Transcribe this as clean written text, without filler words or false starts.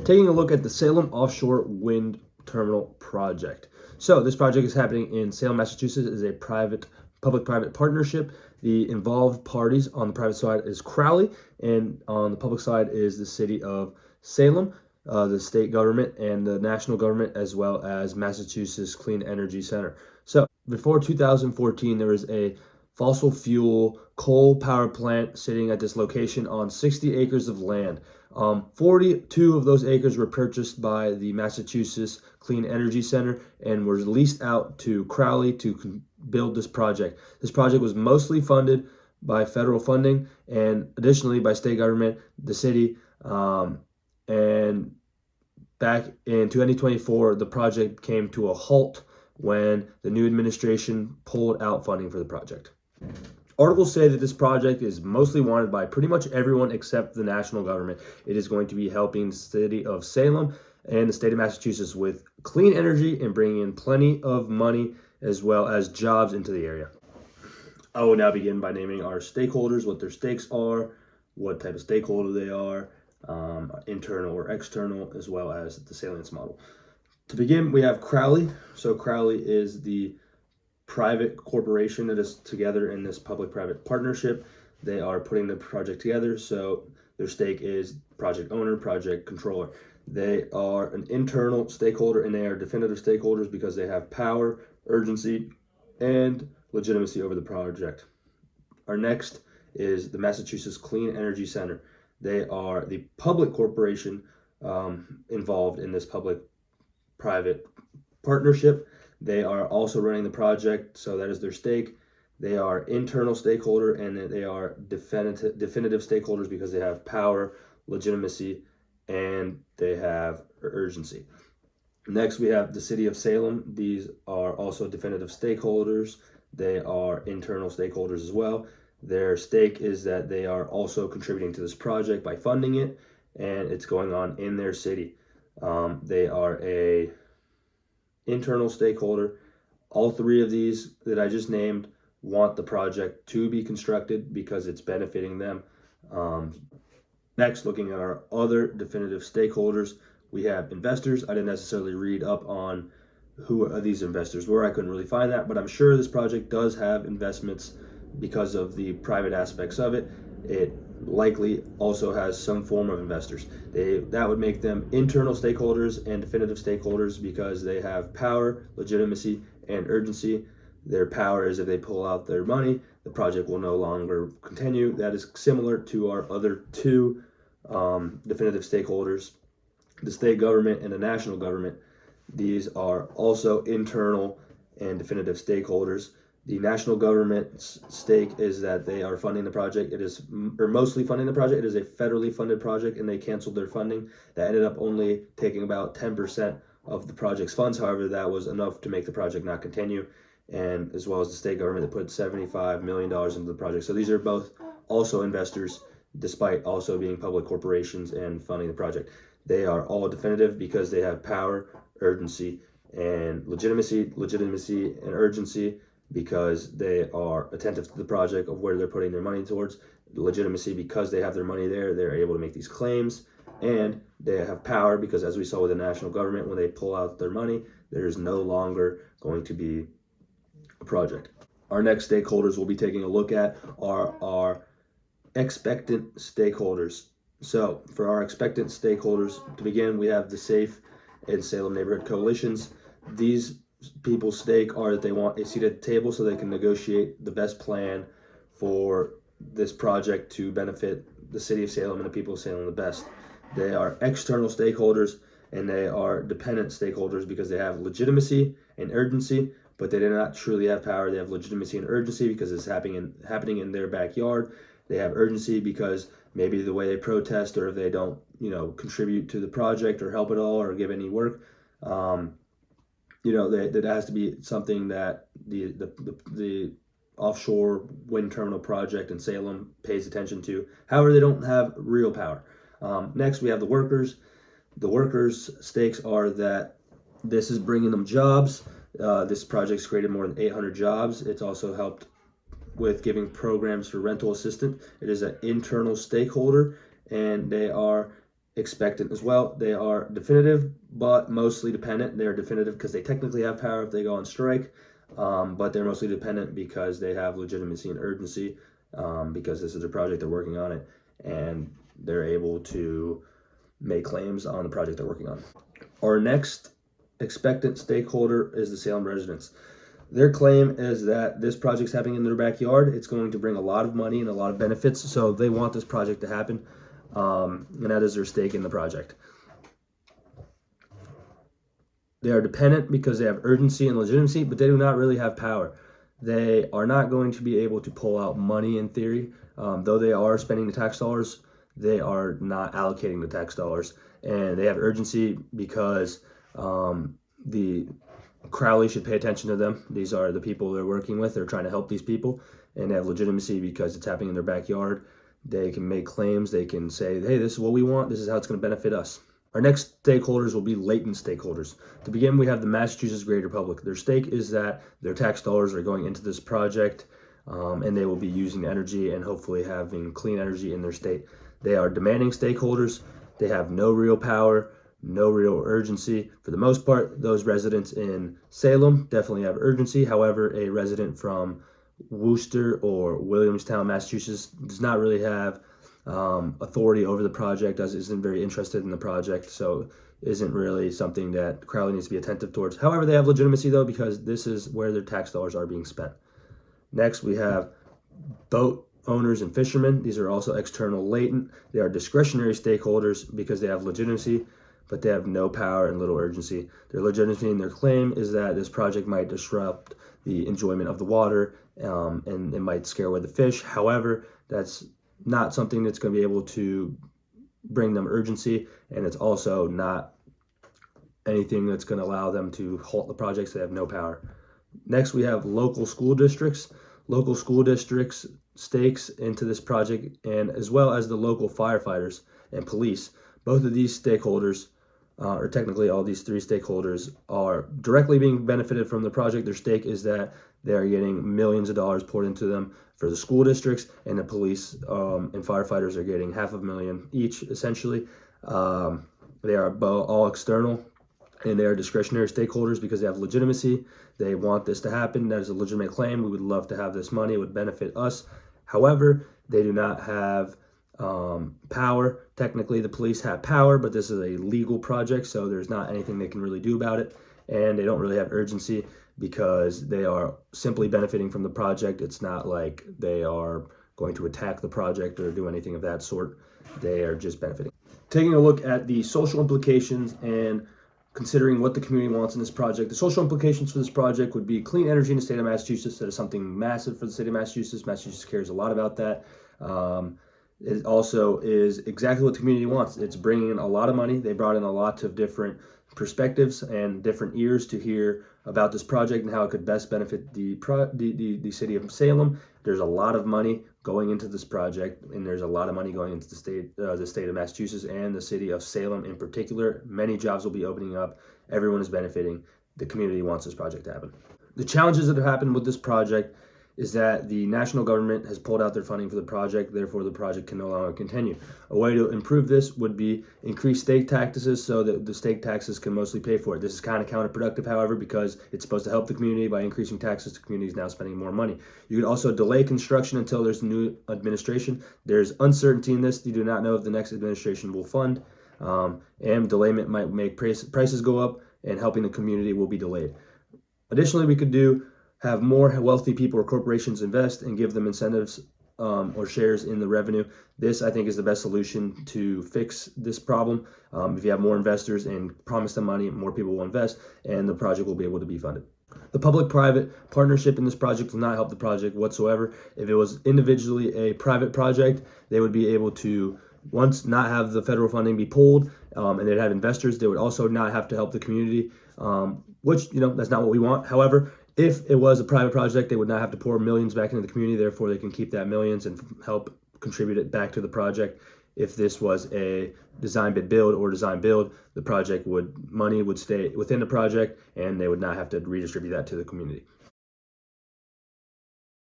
taking a look at the Salem Offshore Wind Terminal project. So this project is happening in Salem, Massachusetts. It is a public-private partnership. The involved parties on the private side is Crowley, and on the public side is the city of Salem, the state government, and the national government, as well as Massachusetts Clean Energy Center. So before 2014, there was a fossil fuel coal power plant sitting at this location on 60 acres of land. 42 of those acres were purchased by the Massachusetts Clean Energy Center and were leased out to Crowley to build this project. This project was mostly funded by federal funding and additionally by state government, the city, and back in 2024, the project came to a halt when the new administration pulled out funding for the project. Articles say that this project is mostly wanted by pretty much everyone except the national government. It is going to be helping the city of Salem and the state of Massachusetts with clean energy and bringing in plenty of money as well as jobs into the area. I will now begin by naming our stakeholders, what their stakes are, what type of stakeholder they are, internal or external, as well as the salience model. To begin, we have Crowley. So Crowley is the private corporation that is together in this public-private partnership. They are putting the project together, so their stake is project owner, project controller. They are an internal stakeholder, and they are definitive stakeholders because they have power, urgency, and legitimacy over the project. Our next is the Massachusetts Clean Energy Center. They are the public corporation involved in this public-private partnership. They are also running the project, so that is their stake. They are internal stakeholder, and they are definitive stakeholders because they have power, legitimacy, and they have urgency. Next, we have the city of Salem. These are also definitive stakeholders. They are internal stakeholders as well. Their stake is that they are also contributing to this project by funding it, and it's going on in their city. They are a internal stakeholder. All three of these that I just named want the project to be constructed because it's benefiting them. Next, looking at our other definitive stakeholders, we have investors. I didn't necessarily read up on who these investors were. I couldn't really find that, but I'm sure this project does have investments because of the private aspects of it. It likely also has some form of investors. That would make them internal stakeholders and definitive stakeholders because they have power, legitimacy, and urgency. Their power is if they pull out their money, the project will no longer continue. That is similar to our other two definitive stakeholders, the state government and the national government. These are also internal and definitive stakeholders. The national government's stake is that they are funding the project. It is, or mostly funding the project. It is a federally funded project, and they canceled their funding. That ended up only taking about 10% of the project's funds. However, that was enough to make the project not continue, and as well as the state government that put $75 million into the project. So these are both also investors, despite also being public corporations and funding the project. They are all definitive because they have power, urgency, and legitimacy and urgency, because they are attentive to the project of where they're putting their money towards. Legitimacy because they have their money there, they're able to make these claims, and they have power because, as we saw with the national government, when they pull out their money, there is no longer going to be a project. Our next stakeholders we'll be taking a look at are our expectant stakeholders. So for our expectant stakeholders, to begin, we have the SAFE and Salem Neighborhood Coalitions. These people's stake are that they want a seat at the table so they can negotiate the best plan for this project to benefit the city of Salem and the people of Salem the best. They are external stakeholders, and they are dependent stakeholders because they have legitimacy and urgency, but they do not truly have power. They have legitimacy and urgency because it's happening in their backyard. They have urgency because maybe the way they protest, or if they don't, contribute to the project or help at all or give any work, that has to be something that the offshore wind terminal project in Salem pays attention to. However, they don't have real power. Next, we have the workers. The workers' stakes are that this is bringing them jobs. This project's created more than 800 jobs. It's also helped with giving programs for rental assistance. It is an internal stakeholder, and they are expectant as well. They are definitive, but mostly dependent. They're definitive because they technically have power if they go on strike, but they're mostly dependent because they have legitimacy and urgency, because this is a project, they're working on it, and they're able to make claims on the project they're working on. Our next expectant stakeholder is the Salem residents. Their claim is that this project's happening in their backyard. It's going to bring a lot of money and a lot of benefits, so they want this project to happen, and that is their stake in the project. They are dependent because they have urgency and legitimacy, but they do not really have power. They are not going to be able to pull out money in theory. Though they are spending the tax dollars, they are not allocating the tax dollars. And they have urgency because the Crowley should pay attention to them. These are the people they're working with. They're trying to help these people, and they have legitimacy because it's happening in their backyard. They can make claims. They can say, hey, this is what we want. This is how it's going to benefit us. Our next stakeholders will be latent stakeholders. To begin, we have the Massachusetts Greater Public. Their stake is that their tax dollars are going into this project, and they will be using energy and hopefully having clean energy in their state. They are demanding stakeholders. They have no real power, no real urgency. For the most part, those residents in Salem definitely have urgency. However, a resident from Worcester or Williamstown, Massachusetts does not really have authority over the project, isn't very interested in the project, so isn't really something that Crowley needs to be attentive towards. However, they have legitimacy though, because this is where their tax dollars are being spent. Next, we have boat owners and fishermen. These are also external latent. They are discretionary stakeholders because they have legitimacy, but they have no power and little urgency. Their legitimacy in their claim is that this project might disrupt the enjoyment of the water, and it might scare away the fish. However, that's not something that's going to be able to bring them urgency, and it's also not anything that's going to allow them to halt the projects. They have no power. Next, we have local school districts. Local school districts stakes into this project, and as well as the local firefighters and police. Both of these stakeholders, or technically all these three stakeholders, are directly being benefited from the project. Their stake is that they are getting millions of dollars poured into them for the school districts, and the police and firefighters are getting $500,000 each, essentially. They are all external, and they are discretionary stakeholders because they have legitimacy. They want this to happen. That is a legitimate claim. We would love to have this money. It would benefit us. However, they do not have power. Technically, the police have power, but this is a legal project, so there's not anything they can really do about it. And they don't really have urgency because they are simply benefiting from the project. It's not like they are going to attack the project or do anything of that sort. They are just benefiting. Taking a look at the social implications and considering what the community wants in this project. The social implications for this project would be clean energy in the state of Massachusetts. That is something massive for the state of Massachusetts. Massachusetts cares a lot about that. It also is exactly what the community wants. It's bringing in a lot of money. They brought in a lot of different perspectives and different ears to hear about this project and how it could best benefit the city of Salem. There's a lot of money going into this project, and there's a lot of money going into the state of Massachusetts and the city of Salem in particular. Many jobs will be opening up. Everyone is benefiting. The community wants this project to happen. The challenges that have happened with this project is that the national government has pulled out their funding for the project, therefore the project can no longer continue. A way to improve this would be increase state taxes so that the state taxes can mostly pay for it. This is kind of counterproductive, however, because it's supposed to help the community. By increasing taxes, the community is now spending more money. You could also delay construction until there's a new administration. There's uncertainty in this. You do not know if the next administration will fund, and delayment might make prices go up, and helping the community will be delayed. Additionally, we could have more wealthy people or corporations invest and give them incentives or shares in the revenue. This, I think, is the best solution to fix this problem. If you have more investors and promise them money, more people will invest, and the project will be able to be funded. The public-private partnership in this project will not help the project whatsoever. If it was individually a private project, they would be able to, once, not have the federal funding be pulled, and they'd have investors. They would also not have to help the community, which, that's not what we want. However, if it was a private project, they would not have to pour millions back into the community. Therefore, they can keep that millions and help contribute it back to the project. If this was a design bid build or design build, the money would stay within the project, and they would not have to redistribute that to the community.